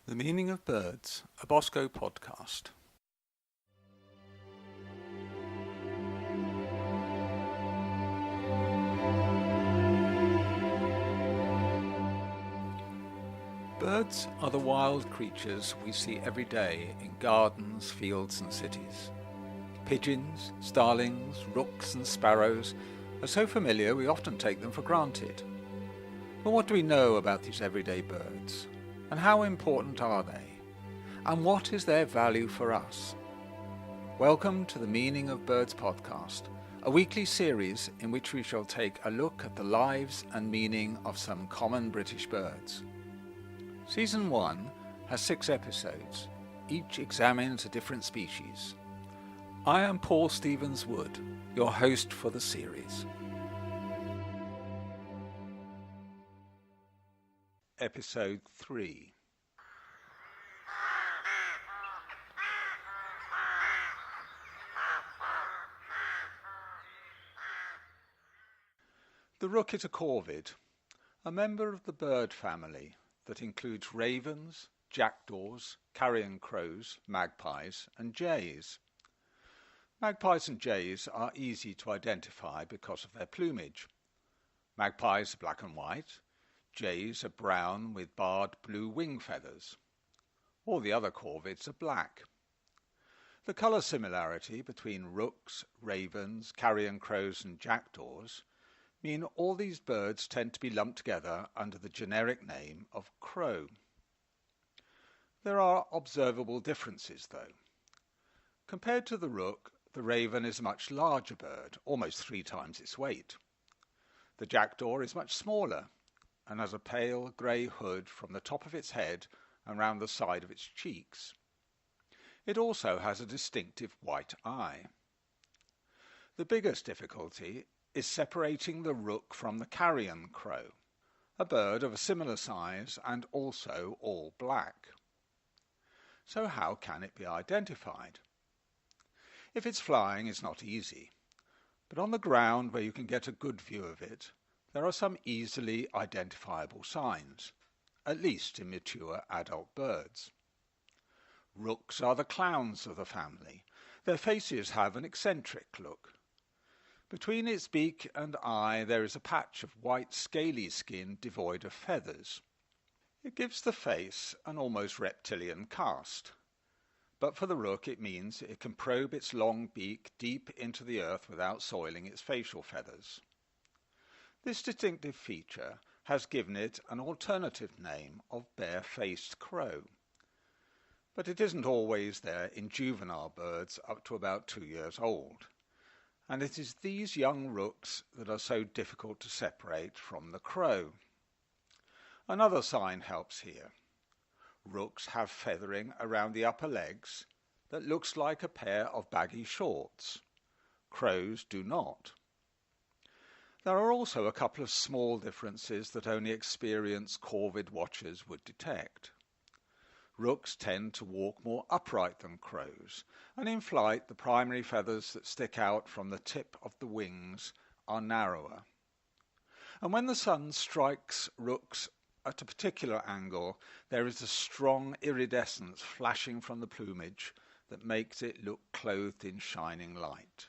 The Meaning of Birds, a Bosco podcast. Birds are the wild creatures we see every day in gardens, fields and cities. Pigeons, starlings, rooks and sparrows are so familiar we often take them for granted. But what do we know about these everyday birds? And how important are they? And what is their value for us? Welcome to the Meaning of Birds podcast, a weekly series in which we shall take a look at the lives and meaning of some common British birds. Season 1 has 6 episodes. Each examines a different species. I am Paul Stevens-Wood, your host for the series. Episode 3. The rook is a corvid, a member of the bird family that includes ravens, jackdaws, carrion crows, magpies and jays. Magpies and jays are easy to identify because of their plumage. Magpies are black and white. Jays are brown with barred blue wing feathers. All the other corvids are black. The colour similarity between rooks, ravens, carrion crows and jackdaws mean all these birds tend to be lumped together under the generic name of crow. There are observable differences though. Compared to the rook, the raven is a much larger bird, almost 3 times its weight. The jackdaw is much smaller and has a pale grey hood from the top of its head and round the side of its cheeks. It also has a distinctive white eye. The biggest difficulty is separating the rook from the carrion crow, a bird of a similar size and also all black. So how can it be identified? If it's flying, it's not easy, but on the ground where you can get a good view of it, there are some easily identifiable signs, at least in mature adult birds. Rooks are the clowns of the family. Their faces have an eccentric look. Between its beak and eye there is a patch of white scaly skin devoid of feathers. It gives the face an almost reptilian cast. But for the rook it means it can probe its long beak deep into the earth without soiling its facial feathers. This distinctive feature has given it an alternative name of bare-faced crow. But it isn't always there in juvenile birds up to about 2 years old. And it is these young rooks that are so difficult to separate from the crow. Another sign helps here. Rooks have feathering around the upper legs that looks like a pair of baggy shorts. Crows do not. There are also a couple of small differences that only experienced corvid watchers would detect. Rooks tend to walk more upright than crows, and in flight the primary feathers that stick out from the tip of the wings are narrower. And when the sun strikes rooks at a particular angle, there is a strong iridescence flashing from the plumage that makes it look clothed in shining light.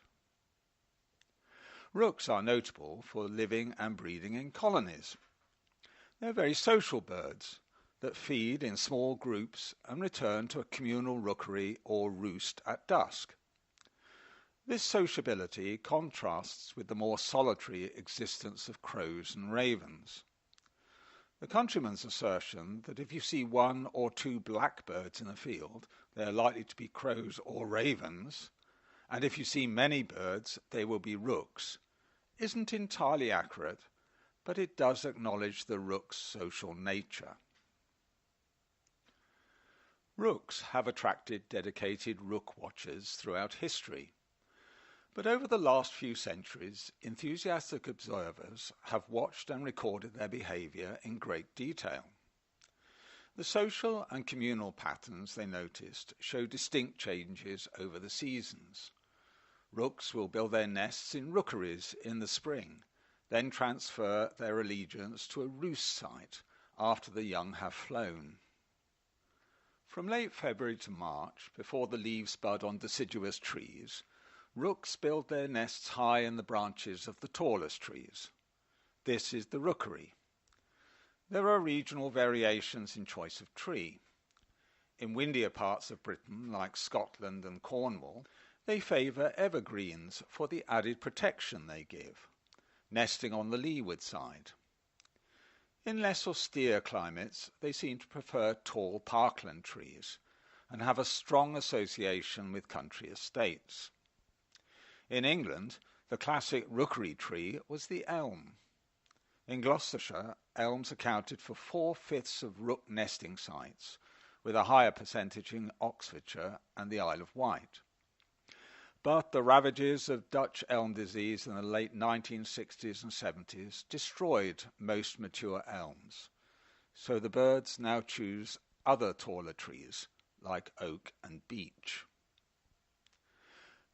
Rooks are notable for living and breeding in colonies. They're very social birds that feed in small groups and return to a communal rookery or roost at dusk. This sociability contrasts with the more solitary existence of crows and ravens. The countryman's assertion that if you see 1 or 2 blackbirds in a field, they are likely to be crows or ravens, and if you see many birds, they will be rooks, isn't entirely accurate, but it does acknowledge the rook's social nature. Rooks have attracted dedicated rook watchers throughout history, but over the last few centuries, enthusiastic observers have watched and recorded their behaviour in great detail. The social and communal patterns they noticed show distinct changes over the seasons. Rooks will build their nests in rookeries in the spring, then transfer their allegiance to a roost site after the young have flown. From late February to March, before the leaves bud on deciduous trees, rooks build their nests high in the branches of the tallest trees. This is the rookery. There are regional variations in choice of tree. In windier parts of Britain, like Scotland and Cornwall, they favour evergreens for the added protection they give, nesting on the leeward side. In less austere climates, they seem to prefer tall parkland trees and have a strong association with country estates. In England, the classic rookery tree was the elm. In Gloucestershire, elms accounted for 4/5 of rook nesting sites, with a higher percentage in Oxfordshire and the Isle of Wight. But the ravages of Dutch elm disease in the late 1960s and 70s destroyed most mature elms, so the birds now choose other taller trees like oak and beech.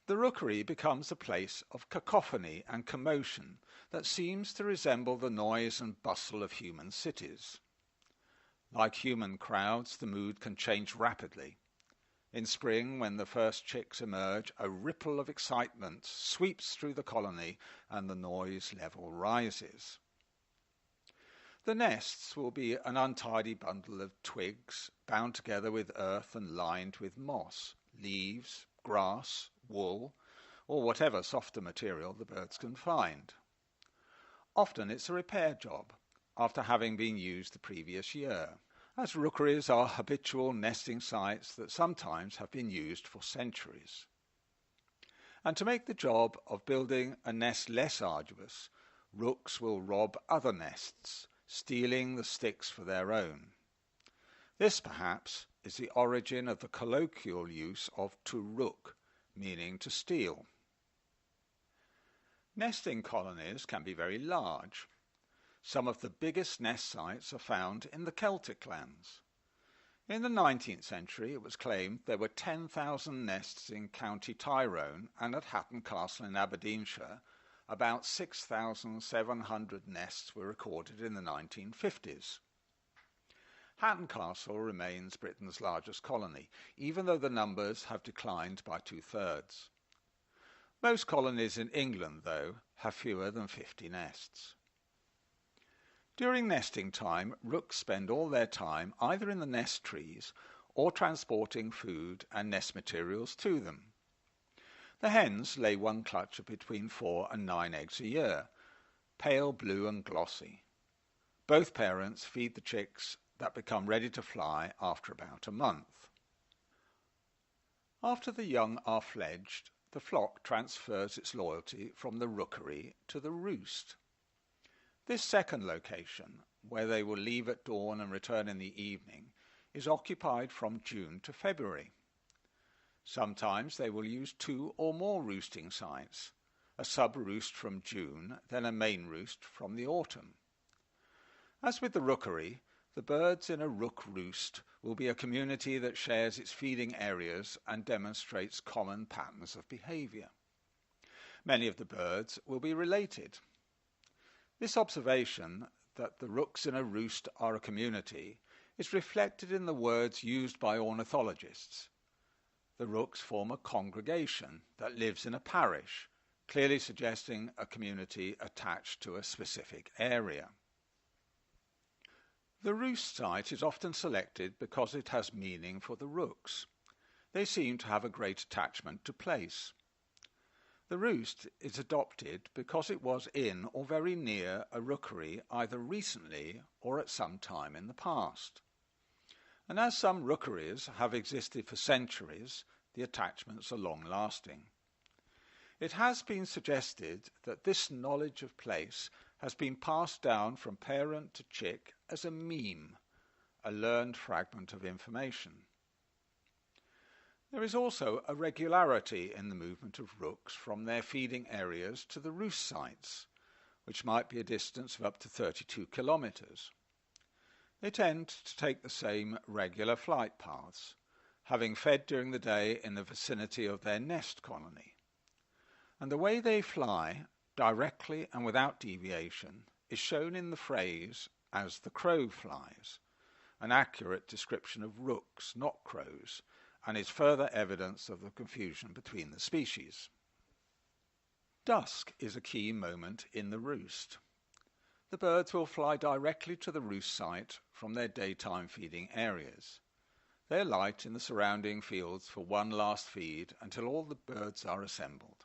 The rookery becomes a place of cacophony and commotion that seems to resemble the noise and bustle of human cities. Like human crowds, the mood can change rapidly. In spring, when the first chicks emerge, a ripple of excitement sweeps through the colony and the noise level rises. The nests will be an untidy bundle of twigs bound together with earth and lined with moss, leaves, grass, wool, or whatever softer material the birds can find. Often it's a repair job, after having been used the previous year, as rookeries are habitual nesting sites that sometimes have been used for centuries. And to make the job of building a nest less arduous, rooks will rob other nests, stealing the sticks for their own. This, perhaps, is the origin of the colloquial use of to rook, meaning to steal. Nesting colonies can be very large. Some of the biggest nest sites are found in the Celtic lands. In the 19th century, it was claimed there were 10,000 nests in County Tyrone, and at Hatton Castle in Aberdeenshire, about 6,700 nests were recorded in the 1950s. Hatton Castle remains Britain's largest colony, even though the numbers have declined by 2/3. Most colonies in England, though, have fewer than 50 nests. During nesting time, rooks spend all their time either in the nest trees or transporting food and nest materials to them. The hens lay one clutch of between 4 and 9 eggs a year, pale blue and glossy. Both parents feed the chicks that become ready to fly after about a month. After the young are fledged, the flock transfers its loyalty from the rookery to the roost. This second location, where they will leave at dawn and return in the evening, is occupied from June to February. Sometimes they will use 2 or more roosting sites, a sub-roost from June, then a main roost from the autumn. As with the rookery, the birds in a rook roost will be a community that shares its feeding areas and demonstrates common patterns of behaviour. Many of the birds will be related. This observation, that the rooks in a roost are a community, is reflected in the words used by ornithologists. The rooks form a congregation that lives in a parish, clearly suggesting a community attached to a specific area. The roost site is often selected because it has meaning for the rooks. They seem to have a great attachment to place. The roost is adopted because it was in or very near a rookery either recently or at some time in the past. And as some rookeries have existed for centuries, the attachments are long-lasting. It has been suggested that this knowledge of place has been passed down from parent to chick as a meme, a learned fragment of information. There is also a regularity in the movement of rooks from their feeding areas to the roost sites, which might be a distance of up to 32 kilometres. They tend to take the same regular flight paths, having fed during the day in the vicinity of their nest colony. And the way they fly, directly and without deviation, is shown in the phrase, "as the crow flies," an accurate description of rooks, not crows, and is further evidence of the confusion between the species. Dusk is a key moment in the roost. The birds will fly directly to the roost site from their daytime feeding areas. They alight in the surrounding fields for one last feed until all the birds are assembled.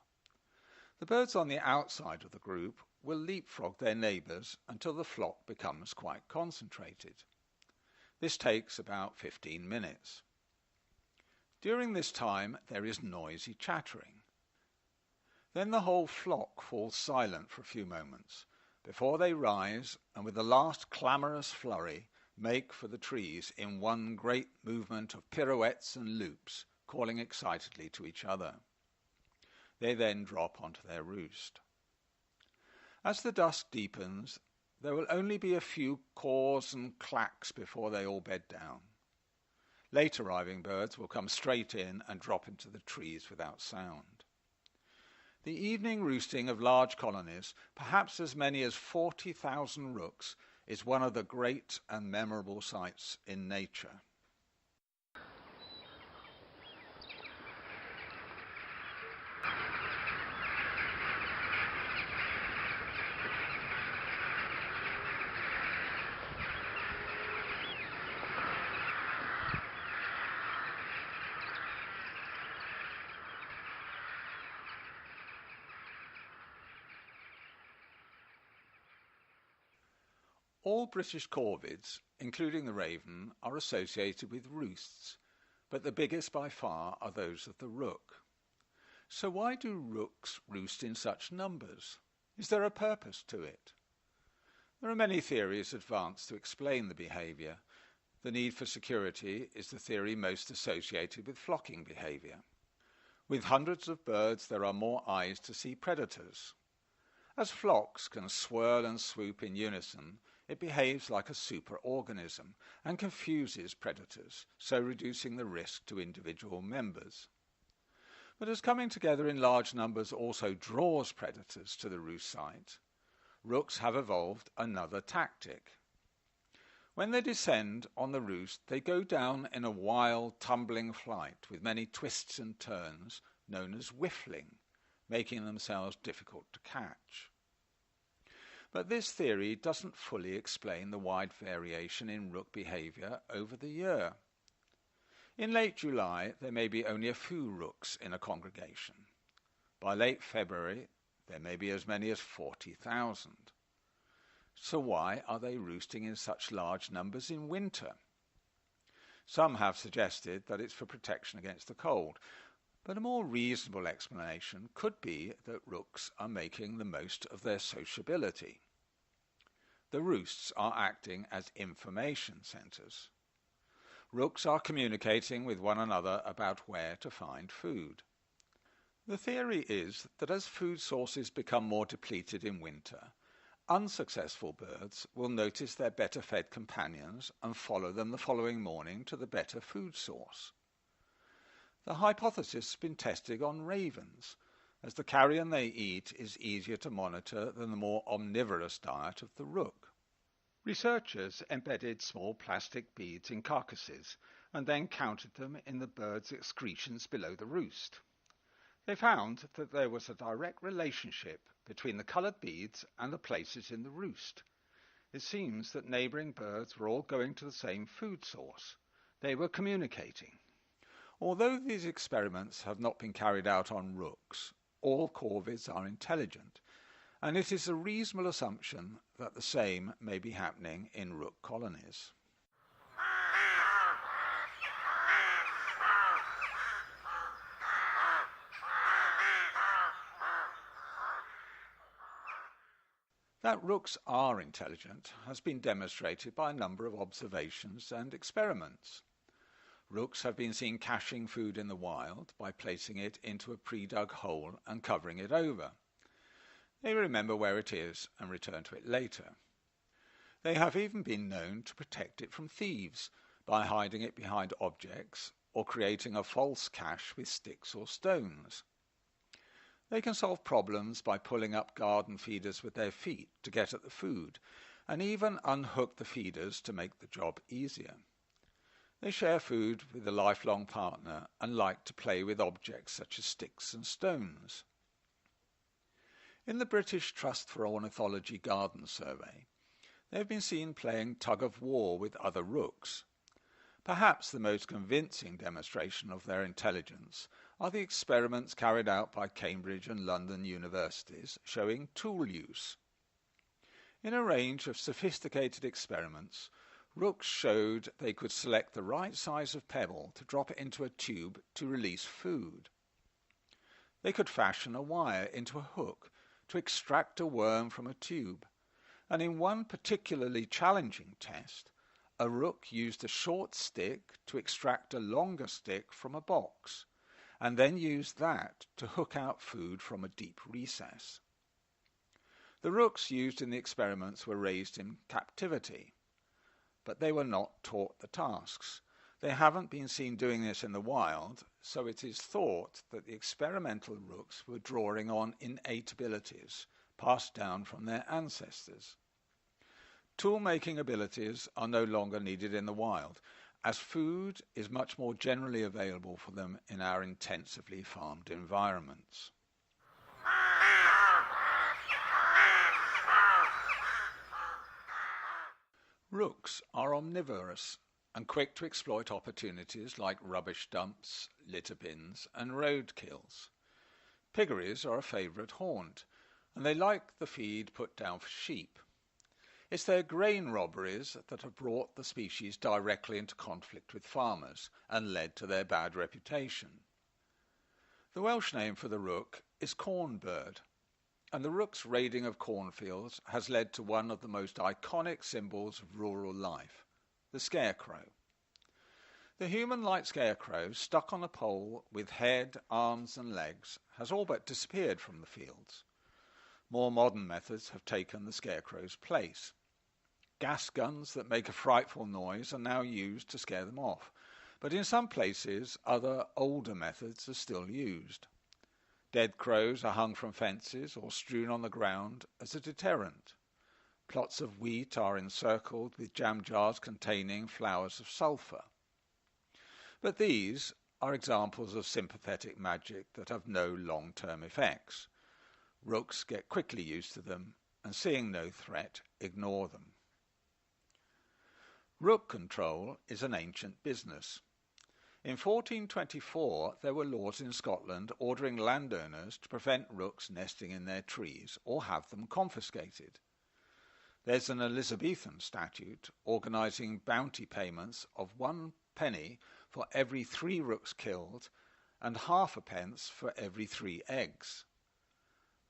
The birds on the outside of the group will leapfrog their neighbours until the flock becomes quite concentrated. This takes about 15 minutes. During this time there is noisy chattering. Then the whole flock falls silent for a few moments before they rise and with the last clamorous flurry make for the trees in one great movement of pirouettes and loops, calling excitedly to each other. They then drop onto their roost. As the dusk deepens, there will only be a few caws and clacks before they all bed down. Late arriving birds will come straight in and drop into the trees without sound. The evening roosting of large colonies, perhaps as many as 40,000 rooks, is one of the great and memorable sights in nature. All British corvids, including the raven, are associated with roosts, but the biggest by far are those of the rook. So why do rooks roost in such numbers? Is there a purpose to it? There are many theories advanced to explain the behaviour. The need for security is the theory most associated with flocking behaviour. With hundreds of birds, there are more eyes to see predators. As flocks can swirl and swoop in unison, it behaves like a superorganism and confuses predators, so reducing the risk to individual members. But as coming together in large numbers also draws predators to the roost site, rooks have evolved another tactic. When they descend on the roost, they go down in a wild, tumbling flight with many twists and turns, known as whiffling, making themselves difficult to catch. But this theory doesn't fully explain the wide variation in rook behaviour over the year. In late July, there may be only a few rooks in a congregation. By late February, there may be as many as 40,000. So why are they roosting in such large numbers in winter? Some have suggested that it's for protection against the cold, but a more reasonable explanation could be that rooks are making the most of their sociability. The roosts are acting as information centres. Rooks are communicating with one another about where to find food. The theory is that as food sources become more depleted in winter, unsuccessful birds will notice their better fed companions and follow them the following morning to the better food source. The hypothesis has been tested on ravens, as the carrion they eat is easier to monitor than the more omnivorous diet of the rook. Researchers embedded small plastic beads in carcasses and then counted them in the birds' excretions below the roost. They found that there was a direct relationship between the coloured beads and the places in the roost. It seems that neighbouring birds were all going to the same food source. They were communicating. Although these experiments have not been carried out on rooks, all corvids are intelligent, and it is a reasonable assumption that the same may be happening in rook colonies. That rooks are intelligent has been demonstrated by a number of observations and experiments. Rooks have been seen caching food in the wild by placing it into a pre-dug hole and covering it over. They remember where it is and return to it later. They have even been known to protect it from thieves by hiding it behind objects or creating a false cache with sticks or stones. They can solve problems by pulling up garden feeders with their feet to get at the food, and even unhook the feeders to make the job easier. They share food with a lifelong partner and like to play with objects such as sticks and stones. In the British Trust for Ornithology Garden Survey, they have been seen playing tug-of-war with other rooks. Perhaps the most convincing demonstration of their intelligence are the experiments carried out by Cambridge and London universities showing tool use. In a range of sophisticated experiments, rooks showed they could select the right size of pebble to drop it into a tube to release food. They could fashion a wire into a hook to extract a worm from a tube, and in one particularly challenging test, a rook used a short stick to extract a longer stick from a box, and then used that to hook out food from a deep recess. The rooks used in the experiments were raised in captivity, but they were not taught the tasks. They haven't been seen doing this in the wild, so it is thought that the experimental rooks were drawing on innate abilities passed down from their ancestors. Tool-making abilities are no longer needed in the wild, as food is much more generally available for them in our intensively farmed environments. Rooks are omnivorous and quick to exploit opportunities like rubbish dumps, litter bins, and roadkills. Piggeries are a favourite haunt, and they like the feed put down for sheep. It's their grain robberies that have brought the species directly into conflict with farmers and led to their bad reputation. The Welsh name for the rook is cornbird, and the rook's raiding of cornfields has led to one of the most iconic symbols of rural life, the scarecrow. The human-like scarecrow, stuck on a pole with head, arms and legs, has all but disappeared from the fields. More modern methods have taken the scarecrow's place. Gas guns that make a frightful noise are now used to scare them off, but in some places other older methods are still used. Dead crows are hung from fences or strewn on the ground as a deterrent. Plots of wheat are encircled with jam jars containing flowers of sulphur. But these are examples of sympathetic magic that have no long-term effects. Rooks get quickly used to them and, seeing no threat, ignore them. Rook control is an ancient business. In 1424, there were laws in Scotland ordering landowners to prevent rooks nesting in their trees or have them confiscated. There's an Elizabethan statute organising bounty payments of 1 penny for every 3 rooks killed and half a pence for every 3 eggs.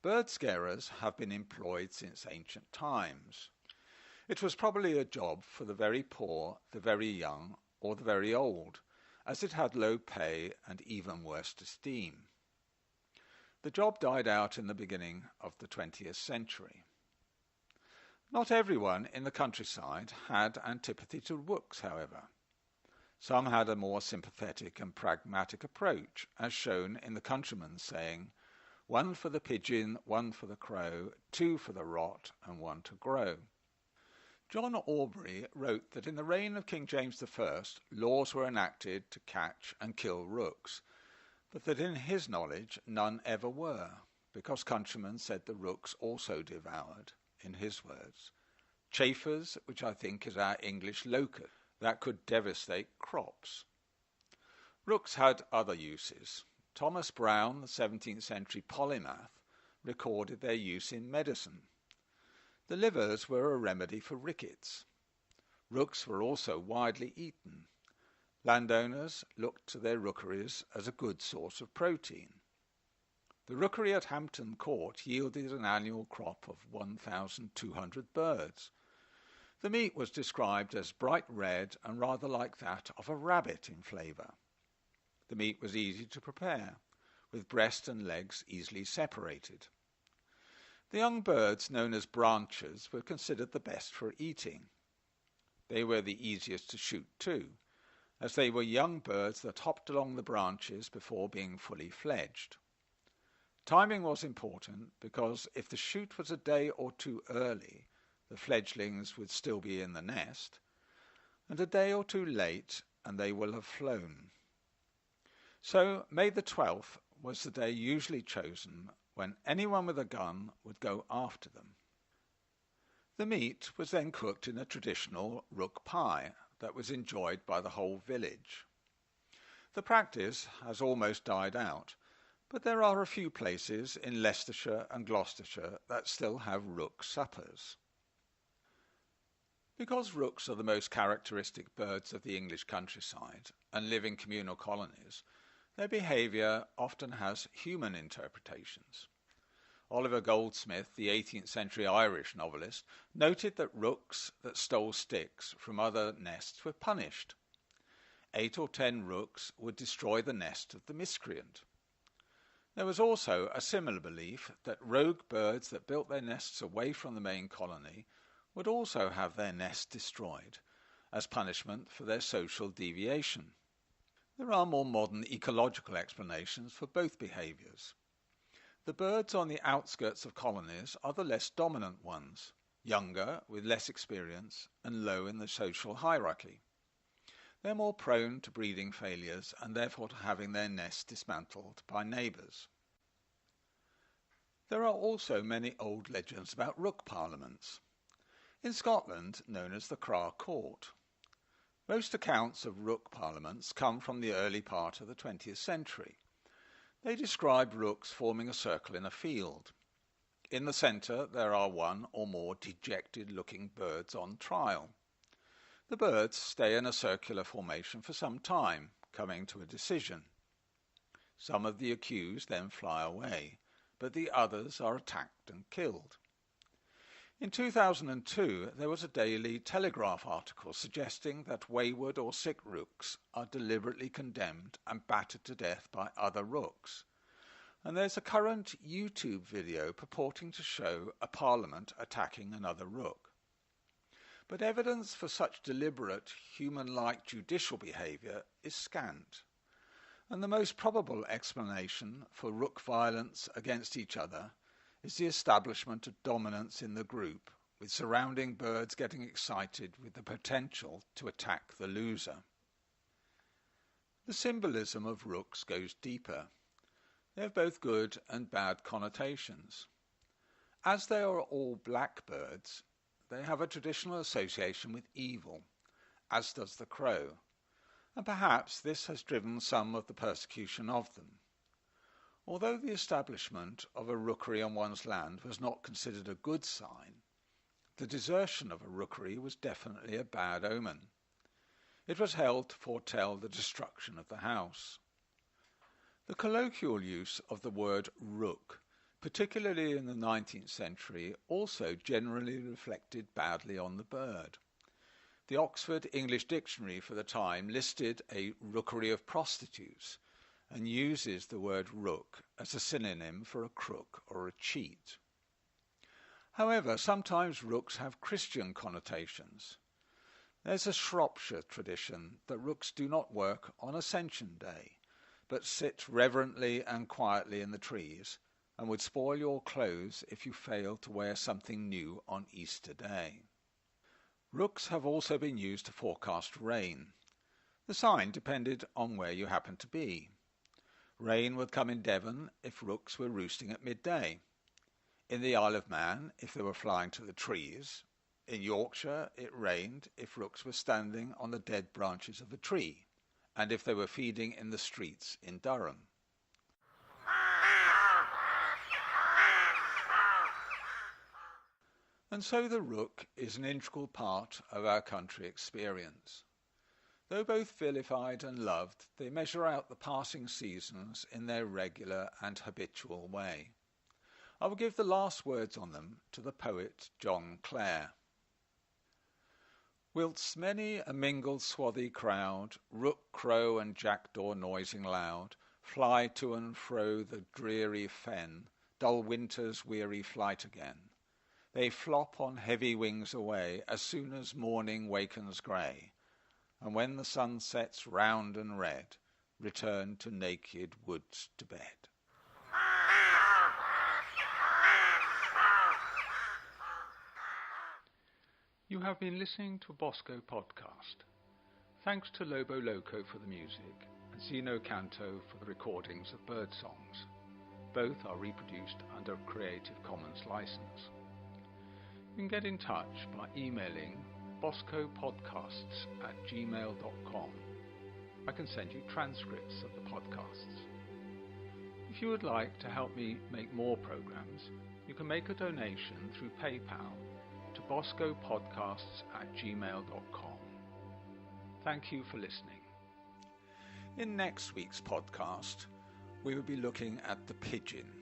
Bird scarers have been employed since ancient times. It was probably a job for the very poor, the very young, or the very old, as it had low pay and even worse esteem. The job died out in the beginning of the 20th century. Not everyone in the countryside had antipathy to rooks, however. Some had a more sympathetic and pragmatic approach, as shown in the countryman's saying, 1 for the pigeon, 1 for the crow, 2 for the rot, and 1 to grow. John Aubrey wrote that in the reign of King James I, laws were enacted to catch and kill rooks, but that in his knowledge none ever were, because countrymen said the rooks also devoured, in his words, chafers, which I think is our English locust, that could devastate crops. Rooks had other uses. Thomas Brown, the 17th century polymath, recorded their use in medicine. The livers were a remedy for rickets. Rooks were also widely eaten. Landowners looked to their rookeries as a good source of protein. The rookery at Hampton Court yielded an annual crop of 1,200 birds. The meat was described as bright red and rather like that of a rabbit in flavour. The meat was easy to prepare, with breast and legs easily separated. The young birds, known as branchers, were considered the best for eating. They were the easiest to shoot too, as they were young birds that hopped along the branches before being fully fledged. Timing was important because if the shoot was a day or 2 early, the fledglings would still be in the nest, and a day or two late and they will have flown. So May the 12th was the day usually chosen when anyone with a gun would go after them. The meat was then cooked in a traditional rook pie that was enjoyed by the whole village. The practice has almost died out, but there are a few places in Leicestershire and Gloucestershire that still have rook suppers. Because rooks are the most characteristic birds of the English countryside and live in communal colonies, their behaviour often has human interpretations. Oliver Goldsmith, the 18th century Irish novelist, noted that rooks that stole sticks from other nests were punished. 8 or 10 rooks would destroy the nest of the miscreant. There was also a similar belief that rogue birds that built their nests away from the main colony would also have their nest destroyed as punishment for their social deviation. There are more modern ecological explanations for both behaviours. The birds on the outskirts of colonies are the less dominant ones, younger, with less experience, and low in the social hierarchy. They're more prone to breeding failures and therefore to having their nests dismantled by neighbours. There are also many old legends about rook parliaments. In Scotland, known as the Craa Court. Most accounts of rook parliaments come from the early part of the 20th century. They describe rooks forming a circle in a field. In the centre there are one or more dejected-looking birds on trial. The birds stay in a circular formation for some time, coming to a decision. Some of the accused then fly away, but the others are attacked and killed. In 2002, there was a Daily Telegraph article suggesting that wayward or sick rooks are deliberately condemned and battered to death by other rooks. And there's a current YouTube video purporting to show a parliament attacking another rook. But evidence for such deliberate, human-like judicial behaviour is scant. And the most probable explanation for rook violence against each other is the establishment of dominance in the group, with surrounding birds getting excited with the potential to attack the loser. The symbolism of rooks goes deeper. They have both good and bad connotations. As they are all black birds, they have a traditional association with evil, as does the crow, and perhaps this has driven some of the persecution of them. Although the establishment of a rookery on one's land was not considered a good sign, the desertion of a rookery was definitely a bad omen. It was held to foretell the destruction of the house. The colloquial use of the word rook, particularly in the 19th century, also generally reflected badly on the bird. The Oxford English Dictionary for the time listed a rookery of prostitutes, and uses the word rook as a synonym for a crook or a cheat. However, sometimes rooks have Christian connotations. There's a Shropshire tradition that rooks do not work on Ascension Day, but sit reverently and quietly in the trees, and would spoil your clothes if you failed to wear something new on Easter Day. Rooks have also been used to forecast rain. The sign depended on where you happened to be. Rain would come in Devon if rooks were roosting at midday. In the Isle of Man if they were flying to the trees. In Yorkshire it rained if rooks were standing on the dead branches of a tree, and if they were feeding in the streets in Durham. And so the rook is an integral part of our country experience. Though both vilified and loved, they measure out the passing seasons in their regular and habitual way. I will give the last words on them to the poet John Clare. Whilst many a mingled swarthy crowd, rook, crow, and jackdaw noising loud, fly to and fro the dreary fen, dull winter's weary flight again, they flop on heavy wings away as soon as morning wakens grey, and when the sun sets round and red, return to naked woods to bed. You have been listening to a Bosco podcast. Thanks to Lobo Loco for the music and Zeno Canto for the recordings of bird songs. Both are reproduced under a Creative Commons license. You can get in touch by emailing boscopodcasts@gmail.com. I can send you transcripts of the podcasts. If you would like to help me make more programs, you can make a donation through PayPal to boscopodcasts@gmail.com. Thank you for listening. In next week's podcast, we will be looking at the pigeon.